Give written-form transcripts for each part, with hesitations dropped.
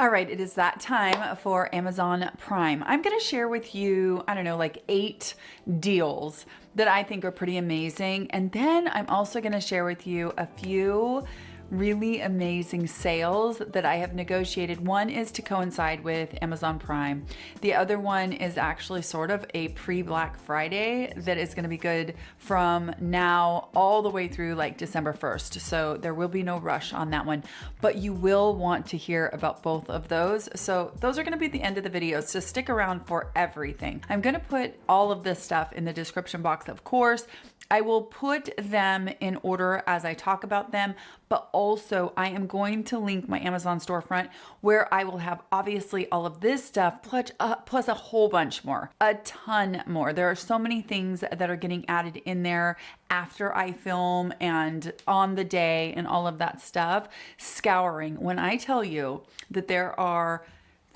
All right, it is that time for Amazon Prime. I'm going to share with you, I don't know, like 8 deals that I think are pretty amazing. And then I'm also going to share with you a few really amazing sales that I have negotiated. One is to coincide with Amazon Prime. The other one is actually sort of a pre-Black Friday that is going to be good from now all the way through like December 1st. So there will be no rush on that one, but you will want to hear about both of those. So those are going to be the end of the video. So stick around for everything. I'm going to put all of this stuff in the description box, of course. I will put them in order as I talk about them, but also I am going to link my Amazon storefront where I will have obviously all of this stuff plus a whole bunch more, a ton more. There are so many things that are getting added in there after I film and on the day and all of that stuff. Scouring. When I tell you that there are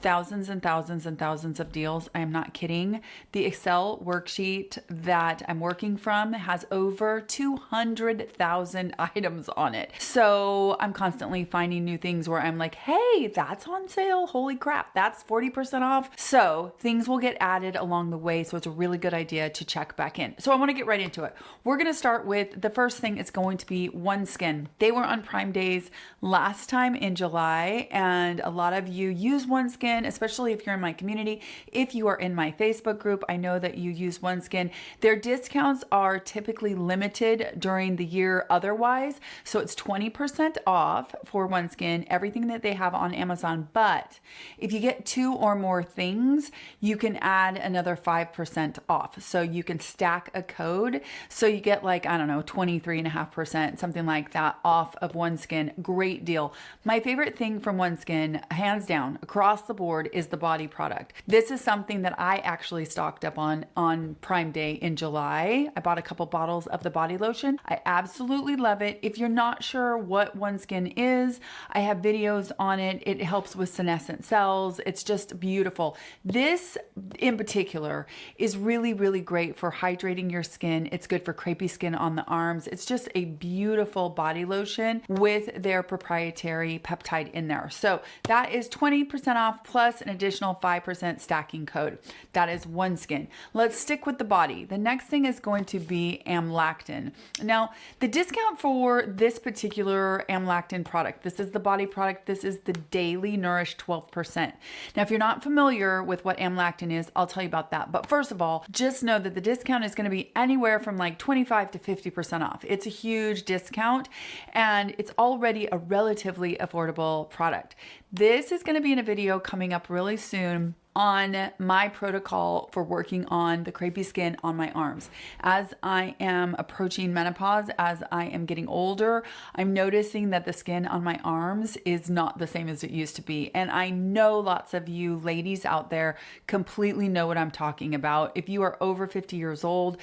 thousands and thousands and thousands of deals, I am not kidding. The Excel worksheet that I'm working from has over 200,000 items on it. So I'm constantly finding new things where I'm like, hey, that's on sale. Holy crap, that's 40% off. So things will get added along the way. So it's a really good idea to check back in. So I want to get right into it. We're going to start with the first thing. It's going to be OneSkin. They were on Prime Days last time in July, and a lot of you use OneSkin, especially if you're in my community. If you are in my Facebook group, I know that you use OneSkin. Their discounts are typically limited during the year otherwise. So it's 20% off for OneSkin, everything that they have on Amazon. But if you get 2 or more things, you can add another 5% off. So you can stack a code. So you get like, I don't know, 23.5%, something like that off of OneSkin. Great deal. My favorite thing from OneSkin, hands down, across the board, is the body product. This is something that I actually stocked up on Prime Day in July. I bought a couple bottles of the body lotion. I absolutely love it. If you're not sure what OneSkin is, I have videos on it. It helps with senescent cells. It's just beautiful. This in particular is really, really great for hydrating your skin. It's good for crepey skin on the arms. It's just a beautiful body lotion with their proprietary peptide in there. So that is 20% off plus an additional 5% stacking code. That is OneSkin. Let's stick with the body. The next thing is going to be amlactin. Now, the discount for this particular amlactin product, this is the body product, this is the Daily Nourish 12%. Now, if you're not familiar with what amlactin is, I'll tell you about that. But first of all, just know that the discount is going to be anywhere from like 25 to 50% off. It's a huge discount and it's already a relatively affordable product. This is going to be in a video coming up really soon on my protocol for working on the crepey skin on my arms. As I am approaching menopause, as I am getting older, I'm noticing that the skin on my arms is not the same as it used to be. And I know lots of you ladies out there completely know what I'm talking about. If you are over 50 years old,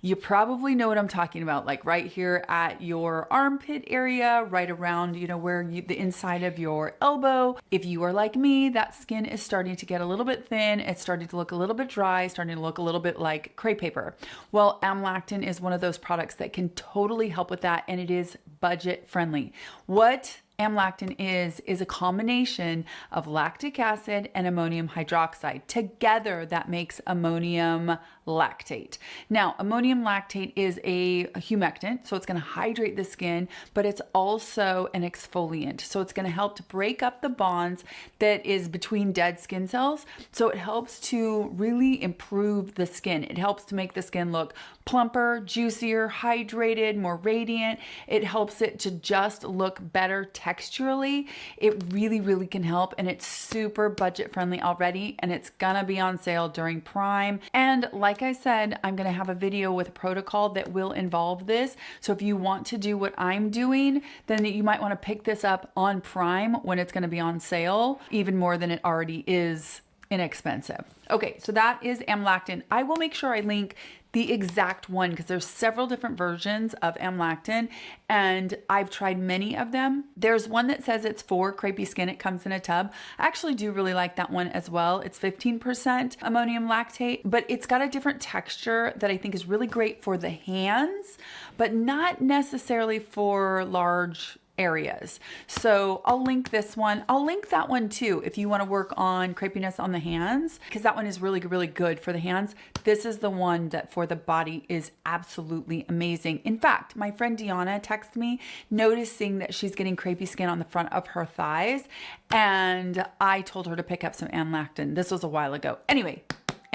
you probably know what I'm talking about, like right here at your armpit area, right around, you know, where the inside of your elbow. If you are like me, that skin is starting to get a little bit thin. It's starting to look a little bit dry, starting to look a little bit like crepe paper. Well, amlactin is one of those products that can totally help with that, and it is budget friendly. What amlactin is a combination of lactic acid and ammonium hydroxide. Together, that makes ammonium lactate. Now, ammonium lactate is a humectant, so it's going to hydrate the skin, but it's also an exfoliant. So it's going to help to break up the bonds that is between dead skin cells. So it helps to really improve the skin. It helps to make the skin look plumper, juicier, hydrated, more radiant. It helps it to just look better texturally. It really, really can help, and it's super budget friendly already, and it's gonna be on sale during Prime. And like I said, I'm gonna have a video with a protocol that will involve this. So if you want to do what I'm doing, then you might wanna pick this up on Prime when it's gonna be on sale, even more than it already is inexpensive. Okay, so that is amlactin. I will make sure I link the exact one because there's several different versions of amlactin and I've tried many of them. There's one that says it's for crepey skin. It comes in a tub. I actually do really like that one as well. It's 15% ammonium lactate, but it's got a different texture that I think is really great for the hands, but not necessarily for large areas. So I'll link this one. I'll link that one too if you want to work on crepiness on the hands, because that one is really, really good for the hands. This is the one that for the body is absolutely amazing. In fact, my friend Deanna texted me noticing that she's getting crepey skin on the front of her thighs, and I told her to pick up some amlactin. This was a while ago. Anyway,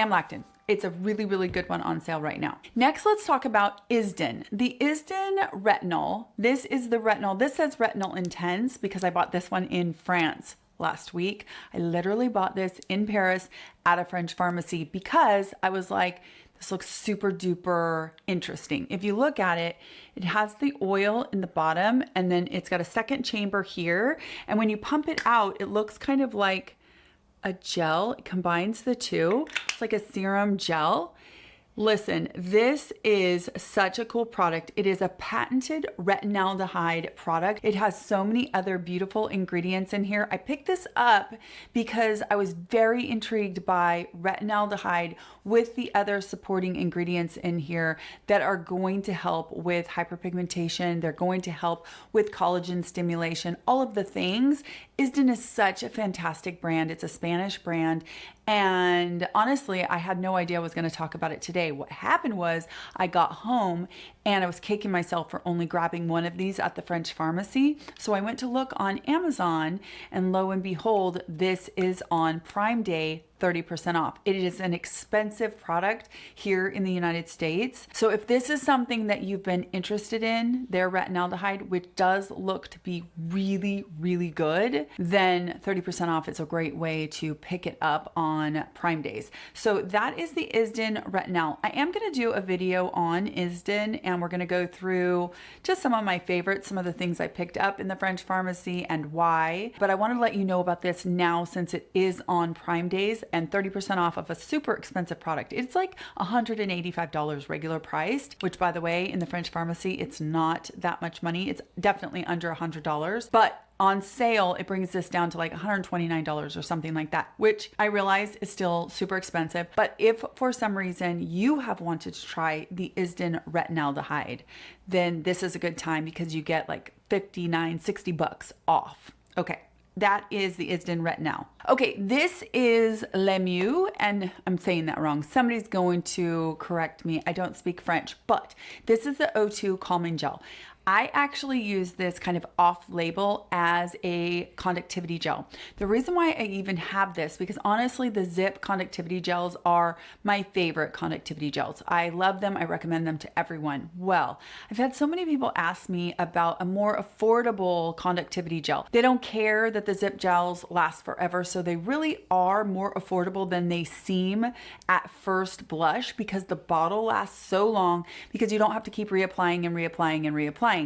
amlactin. It's a really, really good one on sale right now. Next, let's talk about Isden. The Isden Retinol. This is the retinol. This says Retinol Intense because I bought this one in France last week. I literally bought this in Paris at a French pharmacy because I was like, this looks super duper interesting. If you look at it, it has the oil in the bottom and then it's got a second chamber here. And when you pump it out, it looks kind of like a gel. It combines the two. It's like a serum gel. Listen, this is such a cool product. It is a patented retinaldehyde product. It has so many other beautiful ingredients in here. I picked this up because I was very intrigued by retinaldehyde with the other supporting ingredients in here that are going to help with hyperpigmentation. They're going to help with collagen stimulation, all of the things. Isden is such a fantastic brand. It's a Spanish brand. And honestly, I had no idea I was going to talk about it today. What happened was I got home and I was kicking myself for only grabbing one of these at the French pharmacy. So I went to look on Amazon and lo and behold, this is on Prime Day, 30% off. It is an expensive product here in the United States. So if this is something that you've been interested in, their retinaldehyde, which does look to be really, really good, then 30% off is a great way to pick it up on Prime Days. So that is the Isden Retinol. I am going to do a video on Isden and we're going to go through just some of my favorites, some of the things I picked up in the French pharmacy and why. But I want to let you know about this now since it is on Prime Days and 30% off of a super expensive product. It's like $185 regular priced, which by the way, in the French pharmacy, it's not that much money. It's definitely under $100, but on sale, it brings this down to like $129 or something like that, which I realize is still super expensive. But if for some reason you have wanted to try the Isden retinaldehyde, then this is a good time because you get like 59, 60 bucks off. Okay. That is the Isden Retinol. Okay, this is Lemieux, and I'm saying that wrong. Somebody's going to correct me. I don't speak French, but this is the O2 Calming Gel. I actually use this kind of off-label as a conductivity gel. The reason why I even have this, because honestly, the Zip conductivity gels are my favorite conductivity gels. I love them. I recommend them to everyone. Well, I've had so many people ask me about a more affordable conductivity gel. They don't care that the Zip gels last forever, so they really are more affordable than they seem at first blush because the bottle lasts so long because you don't have to keep reapplying and reapplying and reapplying.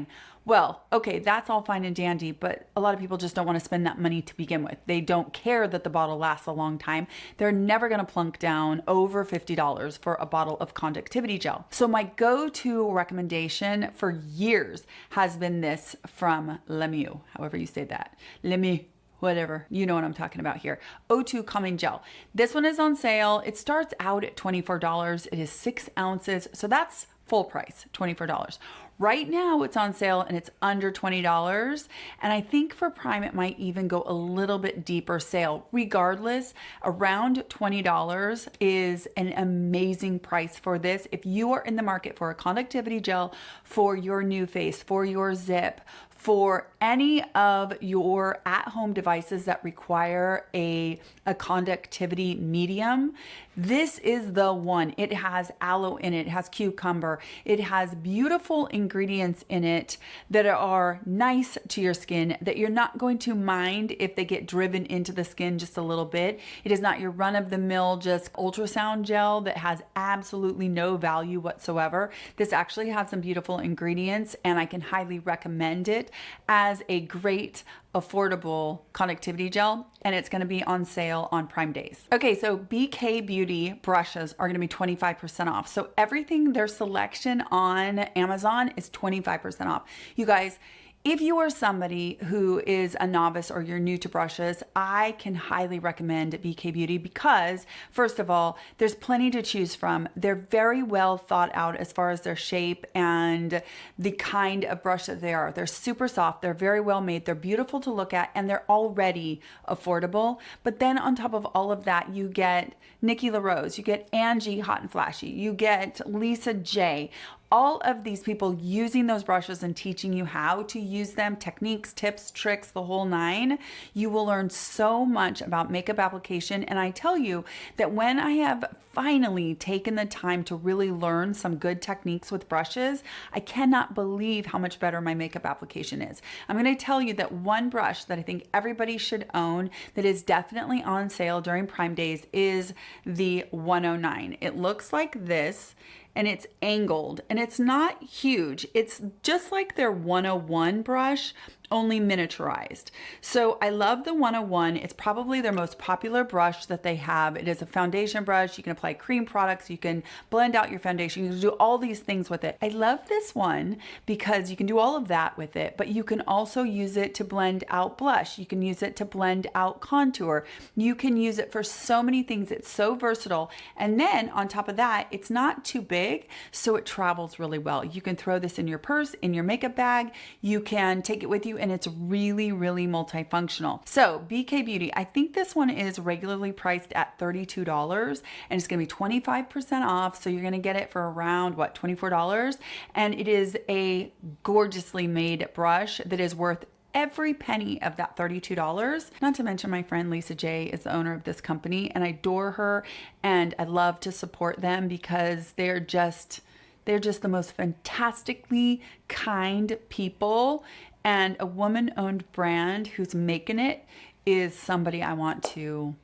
Well, okay, that's all fine and dandy, but a lot of people just don't want to spend that money to begin with. They don't care that the bottle lasts a long time. They're never going to plunk down over $50 for a bottle of conductivity gel. So my go-to recommendation for years has been this from Lemieux, however you say that. Lemieux. Whatever, you know what I'm talking about here. O2 Calming Gel. This one is on sale. It starts out at $24. It is 6 ounces, so that's full price, $24. Right now it's on sale and it's under $20. And I think for Prime, it might even go a little bit deeper sale. Regardless, around $20 is an amazing price for this. If you are in the market for a conductivity gel for your new face, for your Zip, for any of your at-home devices that require a conductivity medium, this is the one. It has aloe in it, it has cucumber, it has beautiful ingredients in it that are nice to your skin, that you're not going to mind if they get driven into the skin just a little bit. It is not your run-of-the-mill just ultrasound gel that has absolutely no value whatsoever. This actually has some beautiful ingredients and I can highly recommend it as a great affordable conductivity gel, and it's going to be on sale on Prime Days. Okay, so BK Beauty brushes are going to be 25% off. So everything, their selection on Amazon is 25% off. You guys, If you are somebody who is a novice or you're new to brushes, I can highly recommend BK Beauty because, first of all, there's plenty to choose from. They're very well thought out as far as their shape and the kind of brush that they are. They're super soft, they're very well made, they're beautiful to look at, and they're already affordable. But then on top of all of that, you get Nikki LaRose, you get Angie Hot and Flashy, you get Lisa J. All of these people using those brushes and teaching you how to use them, techniques, tips, tricks, the whole nine. You will learn so much about makeup application. And I tell you that when I have finally taken the time to really learn some good techniques with brushes, I cannot believe how much better my makeup application is. I'm going to tell you that one brush that I think everybody should own that is definitely on sale during Prime Days is the 109. It looks like this, and it's angled, and it's not huge. It's just like their 101 brush, only miniaturized. So I love the 101. It's probably their most popular brush that they have. It is a foundation brush. You can apply cream products. You can blend out your foundation. You can do all these things with it. I love this one because you can do all of that with it, but you can also use it to blend out blush. You can use it to blend out contour. You can use it for so many things. It's so versatile. And then on top of that, it's not too big, so it travels really well. You can throw this in your purse, in your makeup bag. You can take it with you, and it's really, really multifunctional. So BK Beauty, I think this one is regularly priced at $32, and it's gonna be 25% off. So you're gonna get it for around, what, $24? And it is a gorgeously made brush that is worth every penny of that $32. Not to mention my friend Lisa J is the owner of this company, and I adore her, and I love to support them because they're just the most fantastically kind people, and a woman-owned brand who's making it is somebody I want to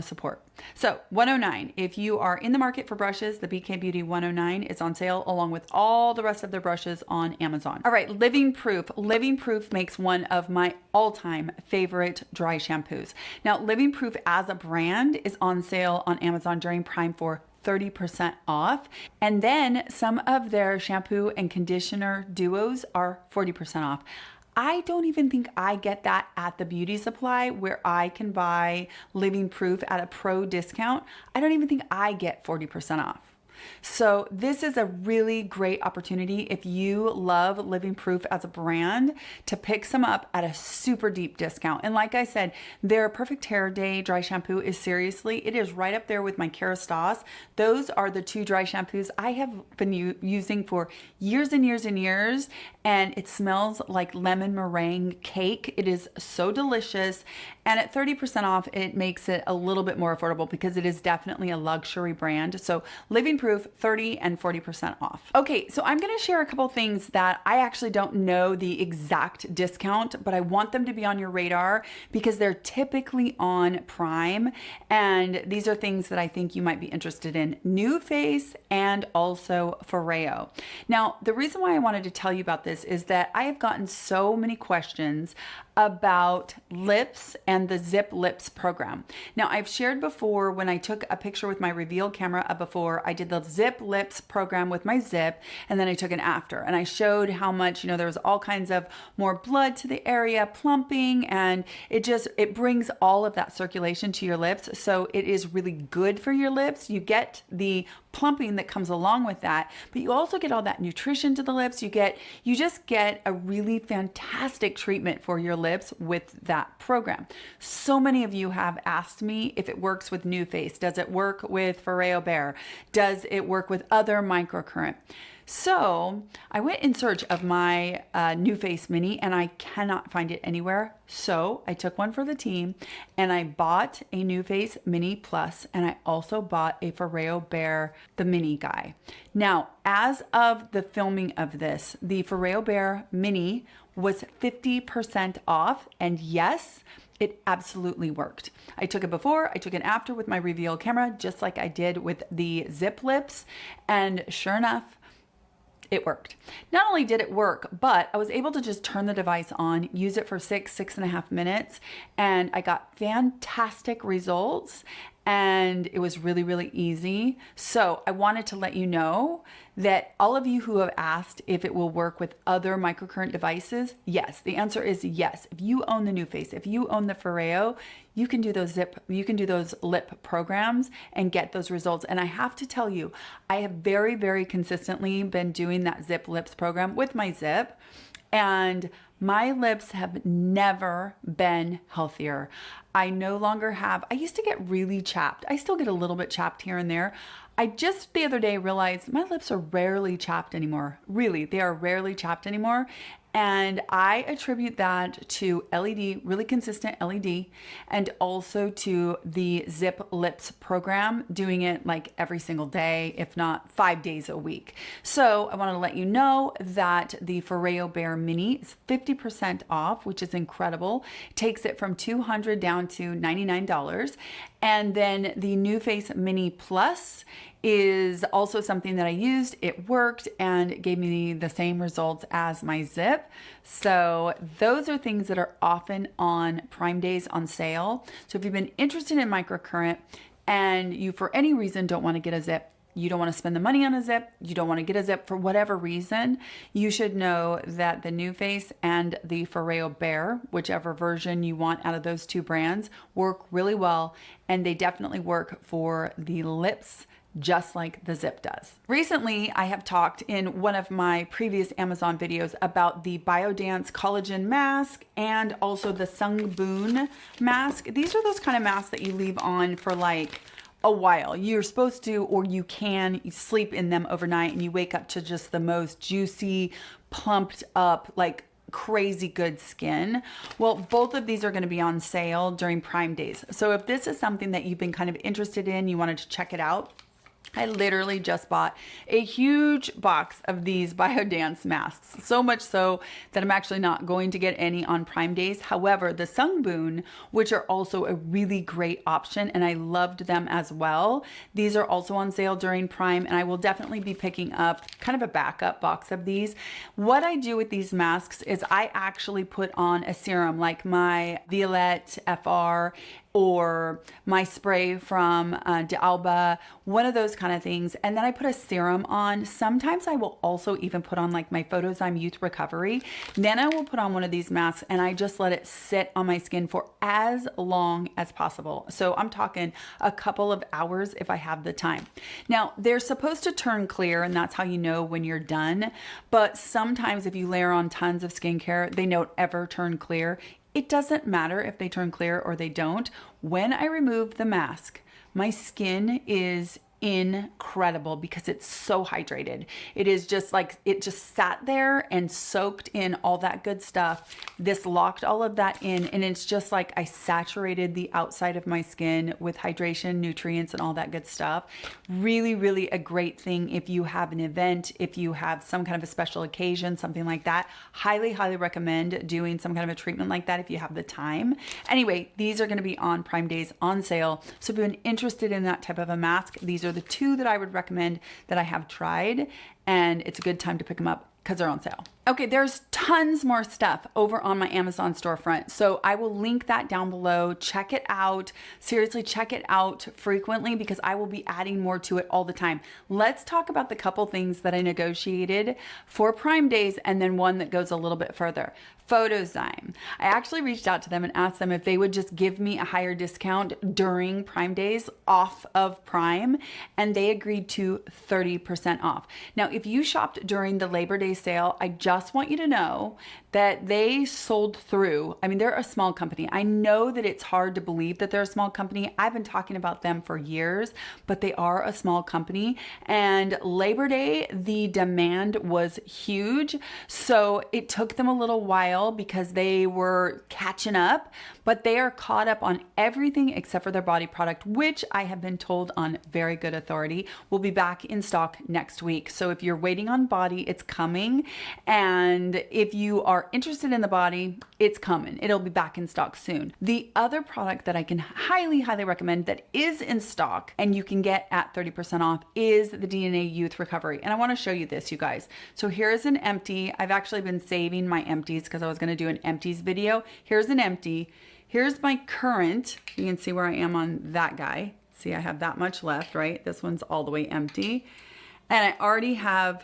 support. So 109, if you are in the market for brushes, the BK Beauty 109 is on sale along with all the rest of their brushes on Amazon. All right, Living Proof. Living Proof makes one of my all-time favorite dry shampoos. Now, Living Proof as a brand is on sale on Amazon during Prime for 30% off. And then some of their shampoo and conditioner duos are 40% off. I don't even think I get that at the beauty supply where I can buy Living Proof at a pro discount. I don't even think I get 40% off. So this is a really great opportunity if you love Living Proof as a brand to pick some up at a super deep discount. And like I said, their Perfect Hair Day dry shampoo is seriously, it is right up there with my Kerastase. Those are the two dry shampoos I have been using for years and years and years. And it smells like lemon meringue cake. It is so delicious. And at 30% off, it makes it a little bit more affordable because it is definitely a luxury brand. So Living Proof, 30 and 40% off. Okay, so I'm gonna share a couple things that I actually don't know the exact discount, but I want them to be on your radar because they're typically on Prime. And these are things that I think you might be interested in. NuFace and also Foreo. Now, the reason why I wanted to tell you about this is that I have gotten so many questions about lips and the Zip Lips program. Now, I've shared before when I took a picture with my reveal camera of before, I did the Zip Lips program with my Zip, and then I took an after, and I showed how much, there was all kinds of more blood to the area, plumping, and it brings all of that circulation to your lips. So it is really good for your lips. You get the plumping that comes along with that, but you also get all that nutrition to the lips. You just get a really fantastic treatment for your lips with that program. So many of you have asked me if it works with NuFace. Does it work with Foreo Bear? Does it work with other microcurrent? So I went in search of my NuFace Mini and I cannot find it anywhere. So I took one for the team and I bought a NuFace Mini Plus, and I also bought a Foreo Bear, the mini guy. Now, as of the filming of this, the Foreo Bear Mini was 50% off, and yes, it absolutely worked. I took it before, I took it after with my reveal camera, just like I did with the Zip Lips, and sure enough, it worked. Not only did it work, but I was able to just turn the device on, use it for 6.5 minutes, and I got fantastic results. and it was really, really easy. So I wanted to let you know that all of you who have asked if it will work with other microcurrent devices, yes, the answer is yes. If you own the NuFace, if you own the Foreo, you can do those lip programs and get those results. And I have to tell you, I have very, very consistently been doing that Zip Lips program with my Zip, and my lips have never been healthier. I no longer have, I used to get really chapped. I still get a little bit chapped here and there. I just the other day realized my lips are rarely chapped anymore. Really, they are rarely chapped anymore. And I attribute that to LED, really consistent LED, and also to the Zip Lips program, doing it like every single day, if not 5 days a week. So I want to let you know that the Foreo Bear Mini is 50% off, which is incredible. It takes it from $200 down to $99. And then the NuFace Mini Plus is also something that I used. It worked and it gave me the same results as my Zip. So those are things that are often on Prime Days on sale. So if you've been interested in microcurrent and you for any reason don't want to get a Zip, you don't want to spend the money on a Zip, you don't want to get a Zip for whatever reason, you should know that the NuFace and the Foreo Bear, whichever version you want out of those two brands, work really well, and they definitely work for the lips just like the Zip does. Recently, I have talked in one of my previous Amazon videos about the Biodance Collagen mask and also the Sungboon mask. These are those kind of masks that you leave on for like a while. You're supposed to, or you can sleep in them overnight and you wake up to just the most juicy, plumped up, like crazy good skin. Well, both of these are going to be on sale during Prime Days. So if this is something that you've been kind of interested in, you wanted to check it out, I literally just bought a huge box of these Biodance masks, so much so that I'm actually not going to get any on Prime Days. However, the Sungboon, which are also a really great option, and I loved them as well, these are also on sale during Prime, and I will definitely be picking up kind of a backup box of these. What I do with these masks is I actually put on a serum like my Violette FR or my spray from D'Alba, one of those kind of things. And then I put a serum on. Sometimes I will also even put on like my Photozyme Youth Recovery. Then I will put on one of these masks and I just let it sit on my skin for as long as possible. So I'm talking a couple of hours if I have the time. Now, they're supposed to turn clear, and that's how you know when you're done. But sometimes if you layer on tons of skincare, they don't ever turn clear. It doesn't matter if they turn clear or they don't. When I remove the mask, my skin is incredible because it's so hydrated. It is just like, it just sat there and soaked in all that good stuff. This locked all of that in, and it's just like I saturated the outside of my skin with hydration, nutrients, and all that good stuff. Really, really a great thing if you have an event, if you have some kind of a special occasion, something like that. Highly, highly recommend doing some kind of a treatment like that if you have the time. Anyway, these are going to be on Prime Days on sale. So if you've been interested in that type of a mask, these are the two that I would recommend that I have tried, and it's a good time to pick them up because they're on sale. Okay, there's tons more stuff over on my Amazon storefront, so I will link that down below. Check it out. Seriously, check it out frequently because I will be adding more to it all the time. Let's talk about the couple things that I negotiated for Prime Days and then one that goes a little bit further. Photozyme. I actually reached out to them and asked them if they would just give me a higher discount during Prime Days off of Prime, and they agreed to 30% off. Now, if you shopped during the Labor Day sale, I just want you to know that they sold through. I mean, they're a small company. I know that it's hard to believe that they're a small company. I've been talking about them for years, but they are a small company. And Labor Day, the demand was huge. So it took them a little while because they were catching up, but they are caught up on everything except for their body product, which I have been told on very good authority will be back in stock next week. So if you're waiting on body, it's coming. And if you are interested in the body, it's coming. It'll be back in stock soon. The other product that I can highly, highly recommend that is in stock and you can get at 30% off is the DNA Youth Recovery. And I want to show you this, you guys. So here's an empty. I've actually been saving my empties because I was going to do an empties video. Here's an empty. Here's my current. You can see where I am on that guy. See, I have that much left, right? This one's all the way empty. And I already have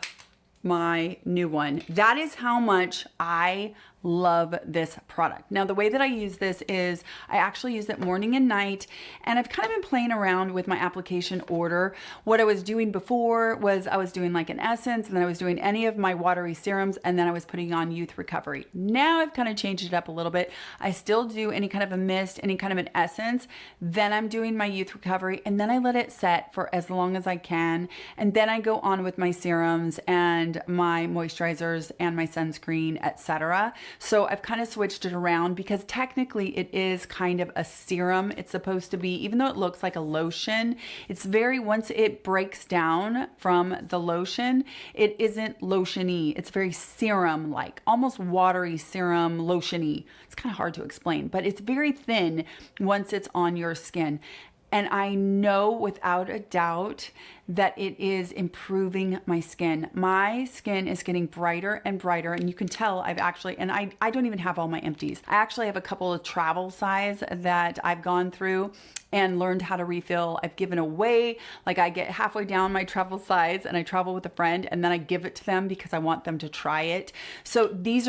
my new one. That is how much I love this product. Now, the way that I use this is I actually use it morning and night, and I've kind of been playing around with my application order. What I was doing before was I was doing like an essence, and then I was doing any of my watery serums, and then I was putting on Youth Recovery. Now I've kind of changed it up a little bit. I still do any kind of a mist, any kind of an essence, then I'm doing my Youth Recovery, and then I let it set for as long as I can, and then I go on with my serums and my moisturizers and my sunscreen, etc. So I've kind of switched it around because technically it is kind of a serum. It's supposed to be, even though it looks like a lotion, it's very, once it breaks down from the lotion, it isn't lotion-y. It's very serum-like, almost watery serum, lotion-y. It's kind of hard to explain, but it's very thin once it's on your skin. And I know without a doubt that it is improving my skin. My skin is getting brighter and brighter, and you can tell I've actually, and I don't even have all my empties. I actually have a couple of travel size that I've gone through and learned how to refill. I've given away, like I get halfway down my travel size and I travel with a friend and then I give it to them because I want them to try it. So this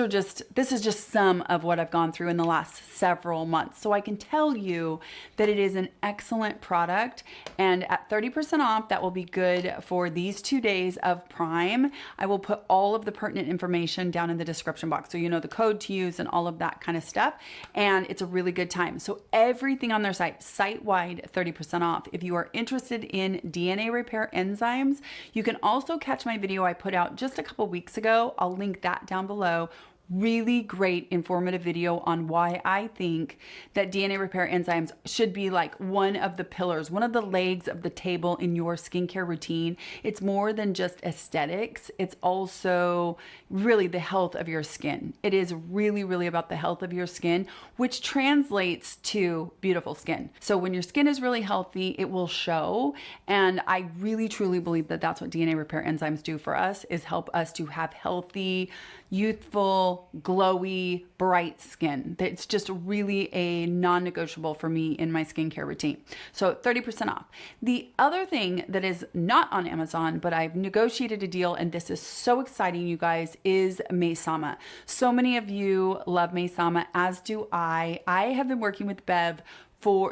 is just some of what I've gone through in the last several months. So I can tell you that it is an excellent product, and at 30% off, that will be good for these 2 days of Prime. I will put all of the pertinent information down in the description box, so you know the code to use and all of that kind of stuff, and it's a really good time. So everything on their site-wide 30% off. If you are interested in DNA repair enzymes, you can also catch my video I put out just a couple weeks ago. I'll link that down below. Really great informative video on why I think that DNA repair enzymes should be like one of the pillars, one of the legs of the table in your skincare routine. It's more than just aesthetics. It's also really the health of your skin. It is really, really about the health of your skin, which translates to beautiful skin. So when your skin is really healthy, it will show. And I really, truly believe that that's what DNA repair enzymes do for us, is help us to have healthy, youthful, glowy, bright skin. It's just really a non-negotiable for me in my skincare routine. So 30% off. The other thing that is not on Amazon, but I've negotiated a deal, and this is so exciting, you guys, is Maysama. So many of you love Maysama, as do I. I have been working with Bev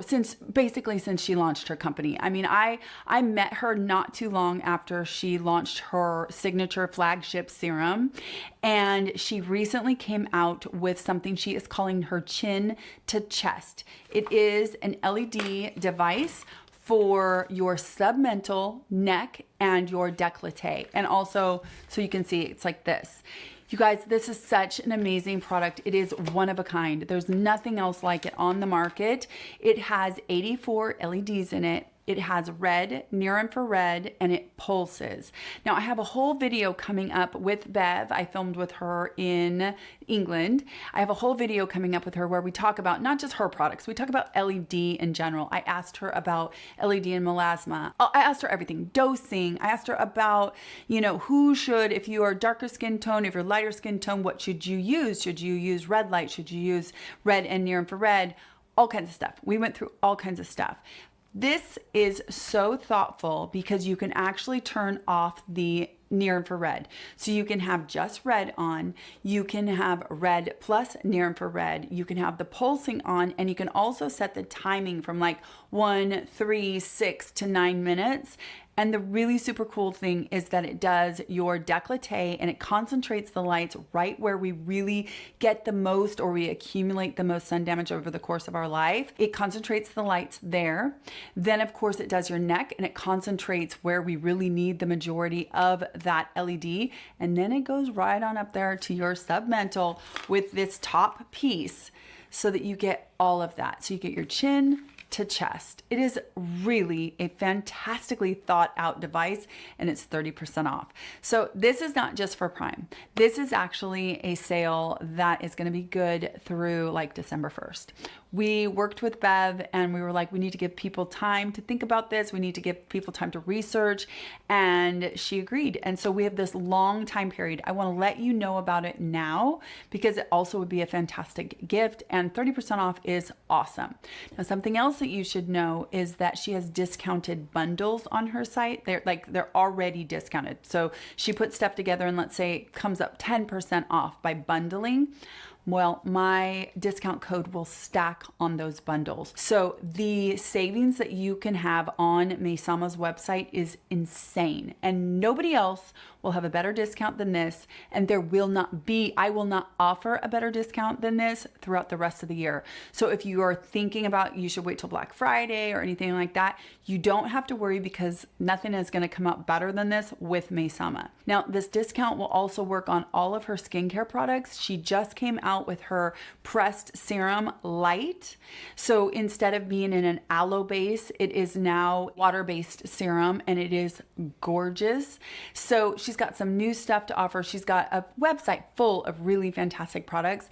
since she launched her company. I mean, I met her not too long after she launched her signature flagship serum, and she recently came out with something she is calling her chin to chest. It is an LED device for your submental, neck, and your décolleté. And also, so you can see, it's like this. You guys, this is such an amazing product. It is one of a kind. There's nothing else like it on the market. It has 84 LEDs in it. It has red, near infrared, and it pulses. Now, I have a whole video coming up with Bev. I filmed with her in England. I have a whole video coming up with her where we talk about not just her products, we talk about LED in general. I asked her about LED and melasma. I asked her everything, dosing. I asked her about, you know, who should, if you are darker skin tone, if you're lighter skin tone, what should you use? Should you use red light? Should you use red and near infrared? All kinds of stuff. We went through all kinds of stuff. This is so thoughtful because you can actually turn off the near infrared. So you can have just red on, you can have red plus near infrared, you can have the pulsing on, and you can also set the timing from like 1, 3, 6 to 9 minutes. And the really super cool thing is that it does your décolleté, and it concentrates the lights right where we really get the most, or we accumulate the most sun damage over the course of our life. It concentrates the lights there. Then of course it does your neck, and it concentrates where we really need the majority of that LED. And then it goes right on up there to your submental with this top piece so that you get all of that. So you get your chin to chest. It is really a fantastically thought out device, and it's 30% off. So this is not just for Prime. This is actually a sale that is going to be good through like December 1st. We worked with Bev and we were like, we need to give people time to think about this. We need to give people time to research. And she agreed. And so we have this long time period. I want to let you know about it now because it also would be a fantastic gift, and 30% off is awesome. Now, something else that you should know is that she has discounted bundles on her site. They're already discounted. So she puts stuff together and let's say it comes up 10% off by bundling. Well, my discount code will stack on those bundles. So the savings that you can have on Maysama's website is insane, and nobody else will have a better discount than this, and I will not offer a better discount than this throughout the rest of the year. So if you are thinking about you should wait till Black Friday or anything like that, you don't have to worry because nothing is going to come out better than this with Maysama. Now, this discount will also work on all of her skincare products. She just came out with her pressed serum light. So instead of being in an aloe base, it is now water-based serum, and it is gorgeous. So she's got some new stuff to offer. She's got a website full of really fantastic products,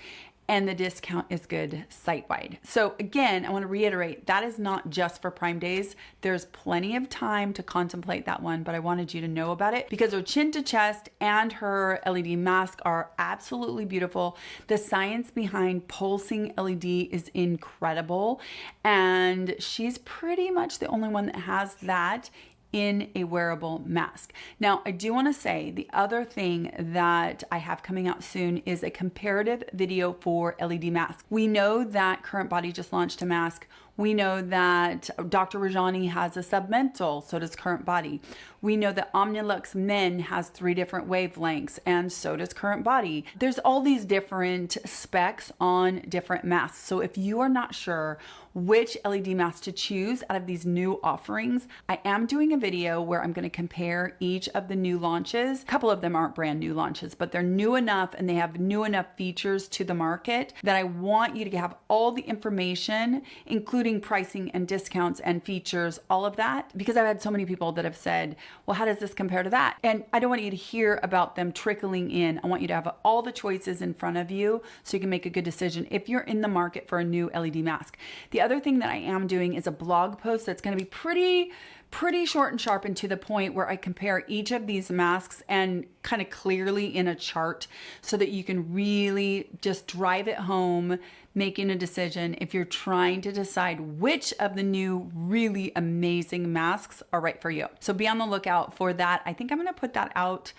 and the discount is good site-wide. So again, I want to reiterate, that is not just for Prime Days. There's plenty of time to contemplate that one, but I wanted you to know about it because her chin to chest and her LED mask are absolutely beautiful. The science behind pulsing LED is incredible, and she's pretty much the only one that has that in a wearable mask. Now, I do want to say the other thing that I have coming out soon is a comparative video for LED masks. We know that Current Body just launched a mask. We know that Dr. Rajani has a submental, so does Current Body. We know that Omnilux Men has 3 different wavelengths, and so does Current Body. There's all these different specs on different masks. So if you are not sure which LED mask to choose out of these new offerings, I am doing a video where I'm going to compare each of the new launches. A couple of them aren't brand new launches, but they're new enough and they have new enough features to the market that I want you to have all the information, including pricing and discounts and features, all of that, because I've had so many people that have said, well, how does this compare to that? And I don't want you to hear about them trickling in. I want you to have all the choices in front of you so you can make a good decision if you're in the market for a new LED mask. The other thing that I am doing is a blog post that's going to be pretty short and sharp and to the point, where I compare each of these masks and kind of clearly in a chart so that you can really just drive it home, making a decision if you're trying to decide which of the new really amazing masks are right for you. So be on the lookout for that. I think I'm going to put that out.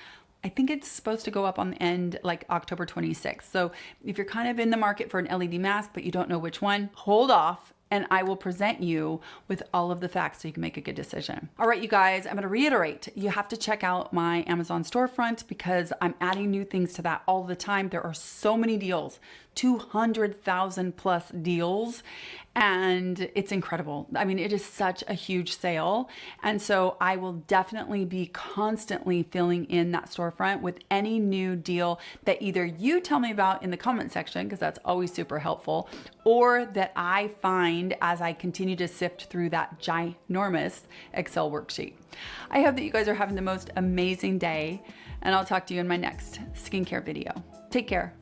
I think it's supposed to go up on the end like October 26th. So if you're kind of in the market for an LED mask, but you don't know which one, hold off, and I will present you with all of the facts so you can make a good decision. All right, you guys, I'm going to reiterate, you have to check out my Amazon storefront because I'm adding new things to that all the time. There are so many deals, 200,000 plus deals, and it's incredible. I mean, it is such a huge sale. And so I will definitely be constantly filling in that storefront with any new deal that either you tell me about in the comment section, because that's always super helpful, or that I find as I continue to sift through that ginormous Excel worksheet. I hope that you guys are having the most amazing day, and I'll talk to you in my next skincare video. Take care.